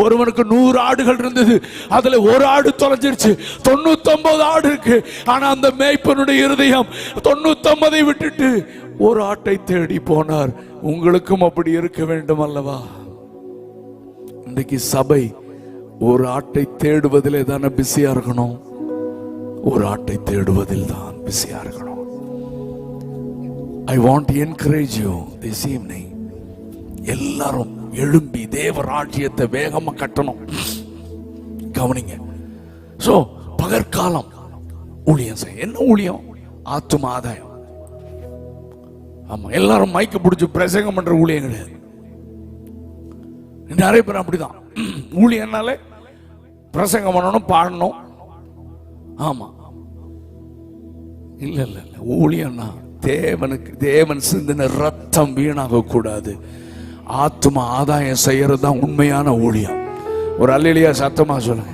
ஒருவனுக்கு 100 ஆடுகள் இருந்தது, அதுல ஒரு ஆடு தொலைஞ்சிருச்சு, 99 ஆடு இருக்கு. ஆனா அந்த மேய்ப்பனுடைய இருதயம் 99 விட்டுட்டு ஒரு ஆட்டை தேடி போனார். உங்களுக்கும் அப்படி இருக்க வேண்டும் அல்லவா? இன்றைக்கு சபை ஒரு ஆட்டை தேடுவதிலே தானே பிஸியா இருக்கணும். ஒரு ஆட்டை தேடுவதில் தான் பிஸியா இருக்கணும். I want to encourage you this evening. எல்லாரும் எழும்பி தேவ ராஜ்யத்தை வேகமா கட்டணும். கவனிங்க. சோ பகற்காலம் ஊழியம் செய்ய. என்ன ஊழியம்? ஆத்தும ஆதாயம். ஆமா, எல்லாரும் மைக்க பிடிச்சு பிரசங்கம் பண்ற ஊழியம் கிடையாது. நிறைய பேர் அப்படிதான். ஊழியம்னாலே பிரசங்கம் பண்ணணும், பாடணும். ஆமா, இல்ல இல்ல இல்ல. ஊழியம்னா தேவன் சிந்தின ரத்தம் வீணாக கூடாது. ஆத்தும ஆதாயம் செய்யறது தான் உண்மையான ஊழியம். ஒரு அல்லேலூயா சத்தமா சொல்லுங்க.